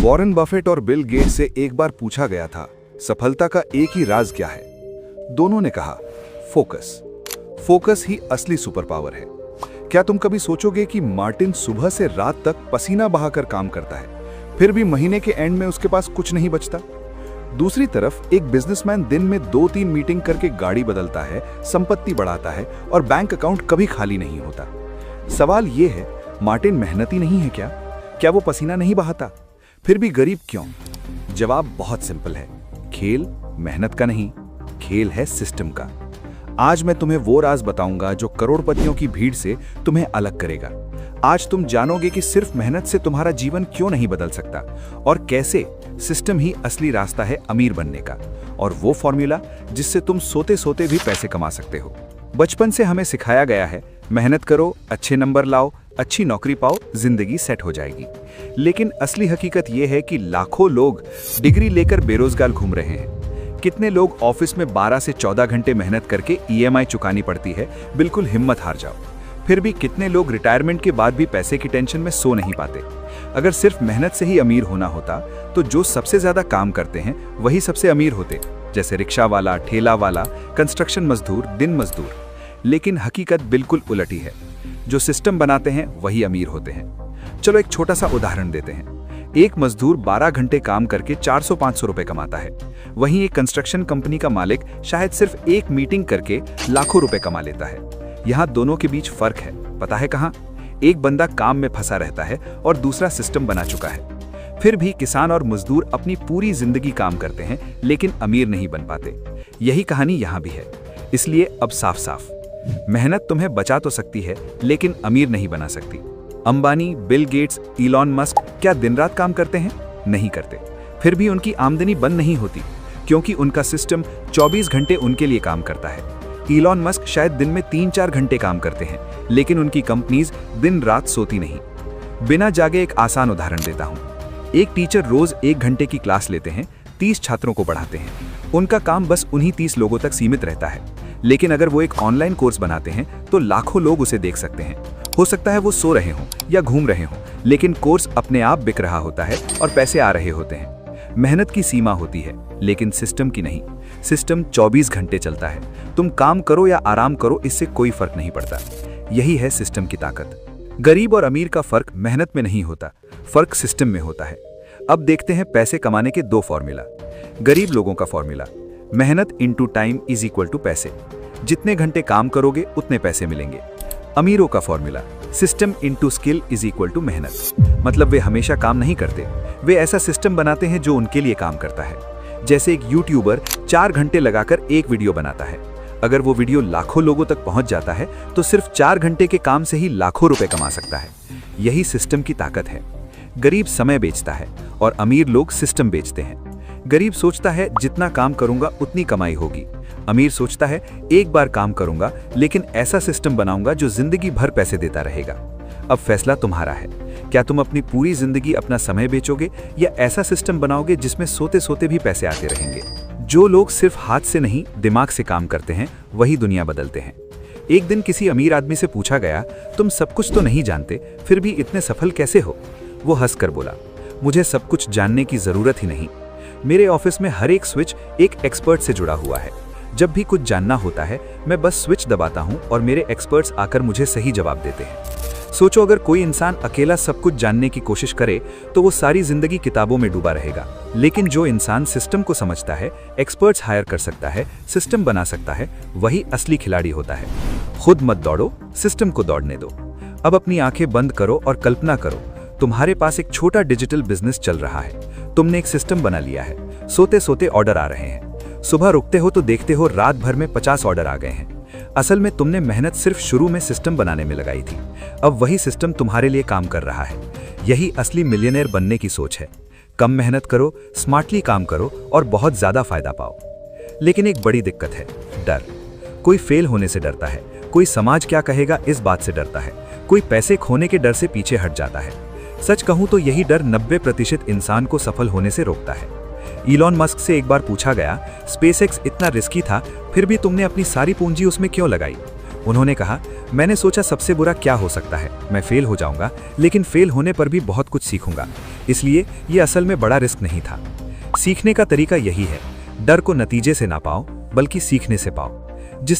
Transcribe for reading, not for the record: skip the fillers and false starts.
Warren Buffett और Bill Gates से एक बार पूछा गया था, सफलता का एक ही राज क्या है? दोनों ने कहा, फोकस। फोकस ही असली सुपर पावर है। क्या तुम कभी सोचोगे कि मार्टिन सुबह से रात तक पसीना बहाकर काम करता है, फिर भी महीने के एंड में उसके पास कुछ नहीं बचता? दूसरी तरफ एक बिजनेसमैन दिन में 2-3 मीटिंग करके गाड़ी बदलता है, संपत्ति बढ़ाता है और बैंक अकाउंट कभी खाली नहीं होता। सवाल यह है, मार्टिन मेहनती नहीं है क्या? क्या वो पसीना नहीं बहाता? फिर भी गरीब क्यों? जवाब बहुत सिंपल है। खेल मेहनत का नहीं, खेल है सिस्टम का। आज मैं तुम्हें वो राज बताऊंगा जो करोड़पतियों की भीड़ से तुम्हें अलग करेगा। आज तुम जानोगे कि सिर्फ मेहनत से तुम्हारा जीवन क्यों नहीं बदल सकता और कैसे सिस्टम ही असली रास्ता है अमीर बनने का, और वो फॉर्मूला जिससे तुम सोते सोते भी पैसे कमा सकते हो। बचपन से हमें सिखाया गया है, मेहनत करो, अच्छे नंबर लाओ, अच्छी नौकरी पाओ, जिंदगी सेट हो जाएगी। लेकिन असली हकीकत यह है कि लाखों लोग डिग्री लेकर बेरोजगार घूम रहे हैं। कितने लोग ऑफिस में 12 से 14 घंटे मेहनत करके EMI चुकानी पड़ती है, बिल्कुल हिम्मत हार जाओ। फिर भी कितने लोग रिटायरमेंट के बाद भी पैसे की टेंशन में सो नहीं पाते। अगर सिर्फ मेहनत से ही अमीर होना होता तो जो सबसे ज्यादा काम करते हैं वही सबसे अमीर होते, जैसे रिक्शा वाला, ठेला वाला, कंस्ट्रक्शन मजदूर, दिन मजदूर। लेकिन हकीकत बिल्कुल उलटी है। जो सिस्टम बनाते हैं वही अमीर होते हैं। चलो एक छोटा सा उदाहरण देते हैं। एक मजदूर 12 घंटे काम करके 400-500 रुपए कमाता है। वहीं एक कंस्ट्रक्शन कंपनी का मालिक शायद सिर्फ एक मीटिंग करके लाखों रुपए कमा लेता है। यहाँ दोनों के बीच फर्क है, पता है कहाँ? एक बंदा काम में फंसा रहता है और दूसरा सिस्टम बना चुका है। फिर भी किसान और मजदूर अपनी पूरी जिंदगी काम करते हैं लेकिन अमीर नहीं बन पाते। यही कहानी यहाँ भी है। इसलिए अब साफ साफ, मेहनत तुम्हें बचा तो सकती है लेकिन अमीर नहीं बना सकती। Ambani, Bill Gates, Elon Musk क्या दिन रात काम करते हैं? नहीं करते। फिर भी उनकी आमदनी बंद नहीं होती, क्योंकि उनका सिस्टम 24 घंटे उनके लिए काम करता है। इलॉन मस्क शायद दिन में 3-4 घंटे काम करते हैं, लेकिन उनकी कंपनीज दिन रात सोती नहीं। बिना जागे एक आसान उदाहरण देता हूँ। एक टीचर रोज 1 घंटे की क्लास लेते हैं, 30 छात्रों को पढ़ाते हैं। उनका काम बस उन्हीं 30 लोगों तक सीमित रहता है। लेकिन अगर वो एक ऑनलाइन कोर्स बनाते हैं तो लाखों लोग उसे देख सकते हैं। हो सकता है वो सो रहे हों या घूम रहे हों, लेकिन कोर्स अपने आप बिक रहा होता है और पैसे आ रहे होते हैं। मेहनत की सीमा होती है, लेकिन सिस्टम की नहीं। सिस्टम 24 घंटे चलता है। तुम काम करो या आराम करो, इससे कोई फर्क नहीं पड़ता। यही है सिस्टम की ताकत। गरीब और अमीर का फर्क मेहनत में नहीं होता, फर्क सिस्टम में होता है। अब देखते हैं पैसे कमाने के 2 फॉर्मूला। गरीब लोगों का फॉर्मूला, मेहनत into time is equal to पैसे। जितने घंटे काम करोगे उतने पैसे मिलेंगे। अमीरों का formula, system into skill is equal to मेहनत। मतलब वे हमेशा काम नहीं करते, वे ऐसा सिस्टम बनाते हैं जो उनके लिए काम करता है। जैसे एक यूट्यूबर 4 घंटे लगाकर एक वीडियो बनाता है। अगर वो वीडियो लाखों लोगों तक पहुंच जाता है तो सिर्फ 4 घंटे के काम से ही लाखों रुपए कमा सकता है। यही सिस्टम की ताकत है। गरीब समय बेचता है और अमीर लोग सिस्टम बेचते हैं। गरीब सोचता है जितना काम करूंगा उतनी कमाई होगी। अमीर सोचता है एक बार काम करूंगा लेकिन ऐसा सिस्टम बनाऊंगा जो जिंदगी भर पैसे देता रहेगा। अब फैसला तुम्हारा है। क्या तुम अपनी पूरी जिंदगी अपना समय बेचोगे या ऐसा सिस्टम बनाओगे जिसमें सोते सोते भी पैसे आते रहेंगे? जो लोग सिर्फ हाथ से नहीं दिमाग से काम करते हैं वही दुनिया बदलते हैं। एक दिन किसी अमीर आदमी से पूछा गया, तुम सब कुछ तो नहीं जानते, फिर भी इतने सफल कैसे हो? वो हंसकर बोला, मुझे सब कुछ जानने की जरूरत ही नहीं। मेरे ऑफिस में हर एक स्विच एक एक्सपर्ट से जुड़ा हुआ है। जब भी कुछ जानना होता है मैं बस स्विच दबाता हूं और मेरे एक्सपर्ट्स आकर मुझे सही जवाब देते हैं। सोचो, अगर कोई इंसान अकेला सब कुछ जानने की कोशिश करे तो वो सारी जिंदगी किताबों में डूबा रहेगा। लेकिन जो इंसान सिस्टम को समझता है, एक्सपर्ट्स हायर कर सकता है, सिस्टम बना सकता है, वही असली खिलाड़ी होता है। खुद मत दौड़ो, सिस्टम को दौड़ने दो। अब अपनी आंखें बंद करो और कल्पना करो, तुम्हारे पास एक छोटा डिजिटल बिजनेस चल रहा है। तुमने एक सिस्टम बना लिया है। सोते सोते ऑर्डर आ रहे हैं। सुबह रुकते हो तो देखते हो रात भर में 50 ऑर्डर आ गए हैं। असल में तुमने मेहनत सिर्फ शुरू में सिस्टम बनाने में लगाई थी। अब वही सिस्टम तुम्हारे लिए काम कर रहा है। यही असली मिलियनेयर बनने की सोच है। कम मेहनत करो, स्मार्टली काम करो और बहुत ज्यादा फायदा पाओ। लेकिन एक बड़ी दिक्कत है, डर। कोई फेल होने से डरता है, कोई समाज क्या कहेगा इस बात से डरता है, कोई पैसे खोने के डर से पीछे हट जाता है। सच कहूं तो यही डर 90% इंसान को सफल होने से रोकता है। इलॉन मस्क से एक बार पूछा गया, स्पेसएक्स इतना रिस्की था, फिर भी तुमने अपनी सारी पूंजी उसमें क्यों लगाई? उन्होंने कहा, मैंने सोचा सबसे बुरा क्या हो सकता है, मैं फेल हो जाऊंगा, लेकिन फेल होने पर भी बहुत कुछ सीखूंगा, इसलिए ये असल में बड़ा रिस्क नहीं था। सीखने का तरीका यही है, डर को नतीजे से ना पाओ बल्कि सीखने से पाओ, जिससे